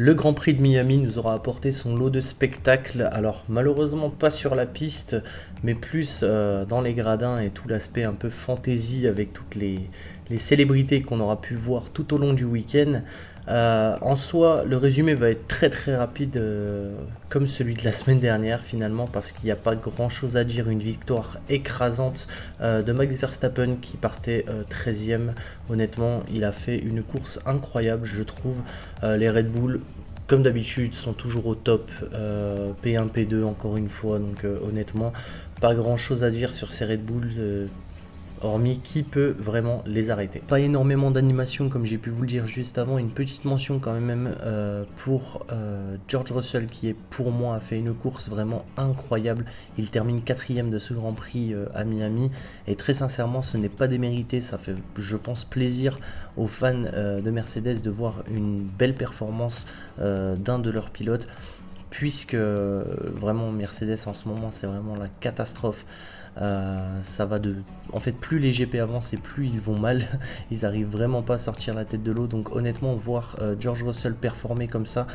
Le Grand Prix de Miami nous aura apporté son lot de spectacles, alors malheureusement pas sur la piste, mais plus dans les gradins et tout l'aspect un peu fantasy avec toutes les célébrités qu'on aura pu voir tout au long du week-end. En soi, le résumé va être très très rapide, comme celui de la semaine dernière finalement, parce qu'il n'y a pas grand chose à dire. Une victoire écrasante de Max Verstappen qui partait 13e. Honnêtement, il a fait une course incroyable, je trouve. Les Red Bull, comme d'habitude, sont toujours au top. P1, P2 encore une fois. Donc honnêtement, pas grand chose à dire sur ces Red Bull. Hormis qui peut vraiment les arrêter. Pas énormément d'animation comme j'ai pu vous le dire juste avant, une petite mention quand même pour George Russell qui pour moi a fait une course vraiment incroyable. Il termine 4ème de ce Grand Prix à Miami et très sincèrement ce n'est pas démérité, ça fait je pense plaisir aux fans de Mercedes de voir une belle performance d'un de leurs pilotes, puisque vraiment Mercedes en ce moment c'est vraiment la catastrophe. Ça va en fait, plus les GP avancent et plus ils vont mal. Ils arrivent vraiment pas à sortir la tête de l'eau. Donc honnêtement, voir George Russell performer comme ça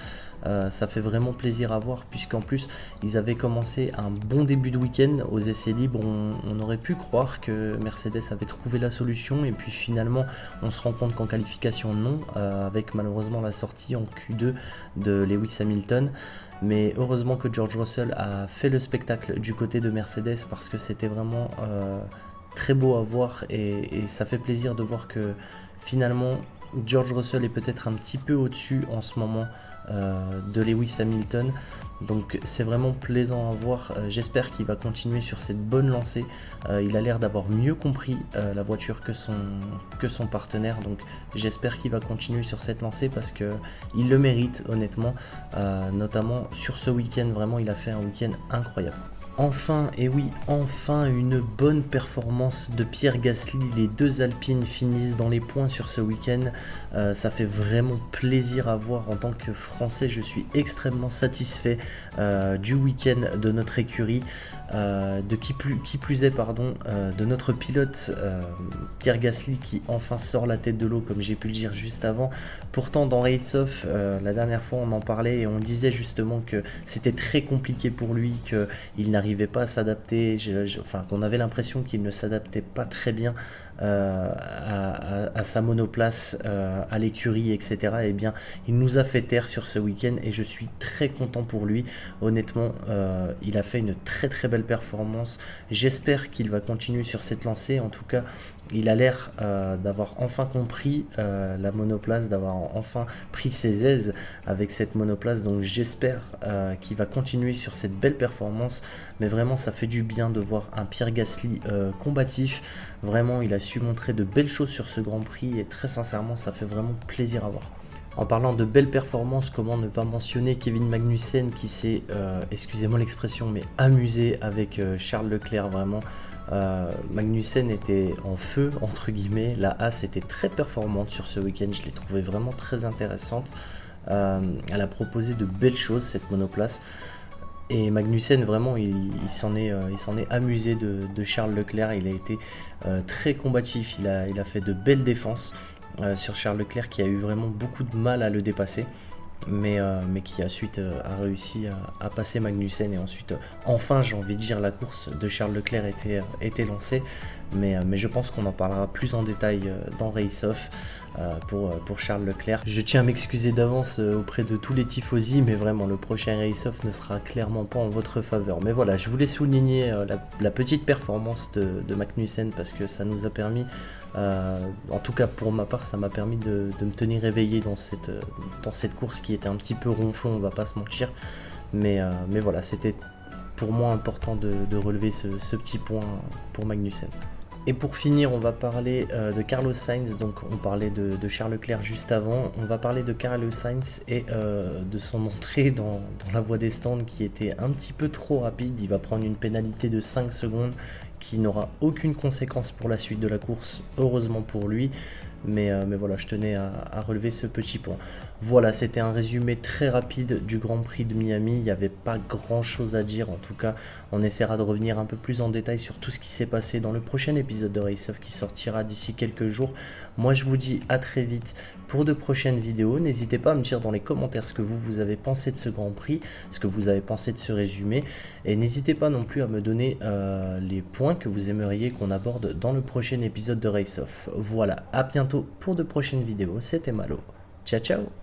fait vraiment plaisir à voir, puisqu'en plus ils avaient commencé un bon début de week-end aux essais libres. On aurait pu croire que Mercedes avait trouvé la solution et puis finalement on se rend compte qu'en qualification non, avec malheureusement la sortie en Q2 de Lewis Hamilton. Mais heureusement que George Russell a fait le spectacle du côté de Mercedes, parce que c'était vraiment très beau à voir et ça fait plaisir de voir que finalement George Russell est peut-être un petit peu au-dessus en ce moment de Lewis Hamilton. Donc c'est vraiment plaisant à voir. J'espère qu'il va continuer sur cette bonne lancée. Il a l'air d'avoir mieux compris la voiture que son partenaire. Donc j'espère qu'il va continuer sur cette lancée parce qu'il le mérite honnêtement. Notamment sur ce week-end, vraiment il a fait un week-end incroyable. Enfin, et oui, enfin une bonne performance de Pierre Gasly. Les deux Alpines finissent dans les points sur ce week-end. Ça fait vraiment plaisir à voir. En tant que Français, je suis extrêmement satisfait du week-end de notre écurie. Qui plus est, de notre pilote Pierre Gasly qui enfin sort la tête de l'eau, comme j'ai pu le dire juste avant. Pourtant dans Race Off, la dernière fois on en parlait et on disait justement que c'était très compliqué pour lui, qu'il n'arrivait pas à s'adapter, qu'on avait l'impression qu'il ne s'adaptait pas très bien à sa monoplace, à l'écurie, etc. Et bien il nous a fait taire sur ce week-end et je suis très content pour lui. Honnêtement, il a fait une très très belle performance. J'espère qu'il va continuer sur cette lancée. En tout cas, il a l'air d'avoir enfin compris la monoplace, d'avoir enfin pris ses aises avec cette monoplace. Donc j'espère qu'il va continuer sur cette belle performance. Mais vraiment, ça fait du bien de voir un Pierre Gasly combatif. Vraiment, il a su montrer de belles choses sur ce Grand Prix et très sincèrement, ça fait vraiment plaisir à voir. En parlant de belles performances, comment ne pas mentionner Kevin Magnussen qui s'est, excusez-moi l'expression, mais amusé avec Charles Leclerc, vraiment. Magnussen était en feu, entre guillemets. La Haas était très performante sur ce week-end, je l'ai trouvé vraiment très intéressante. Elle a proposé de belles choses, cette monoplace. Et Magnussen, vraiment, il s'en est amusé de Charles Leclerc. Il a été très combatif, il a fait de belles défenses sur Charles Leclerc qui a eu vraiment beaucoup de mal à le dépasser, mais qui ensuite a réussi à passer Magnussen. Et ensuite, enfin, j'ai envie de dire, la course de Charles Leclerc était lancée. Mais je pense qu'on en parlera plus en détail dans Race Off pour Charles Leclerc. Je tiens à m'excuser d'avance auprès de tous les tifosi, mais vraiment le prochain Race Off ne sera clairement pas en votre faveur. Mais voilà, je voulais souligner la petite performance de Magnussen parce que ça nous a permis, en tout cas pour ma part, ça m'a permis de me tenir éveillé dans cette course qui était un petit peu ronflon, on va pas se mentir. Mais voilà, c'était pour moi important de relever ce petit point pour Magnussen. Et pour finir, on va parler de Carlos Sainz. Donc on parlait de Charles Leclerc juste avant. On va parler de Carlos Sainz et de son entrée dans la voie des stands qui était un petit peu trop rapide. Il va prendre une pénalité de 5 secondes qui n'aura aucune conséquence pour la suite de la course, heureusement pour lui. Mais voilà, je tenais à relever ce petit point. Voilà, c'était un résumé très rapide du Grand Prix de Miami. Il n'y avait pas grand chose à dire. En tout cas, on essaiera de revenir un peu plus en détail sur tout ce qui s'est passé dans le prochain épisode de Race Off qui sortira d'ici quelques jours. Moi, je vous dis à très vite pour de prochaines vidéos. N'hésitez pas à me dire dans les commentaires ce que vous avez pensé de ce Grand Prix, ce que vous avez pensé de ce résumé. Et n'hésitez pas non plus à me donner les points que vous aimeriez qu'on aborde dans le prochain épisode de Race Off. Voilà, à bientôt pour de prochaines vidéos. C'était Malo. Ciao, ciao!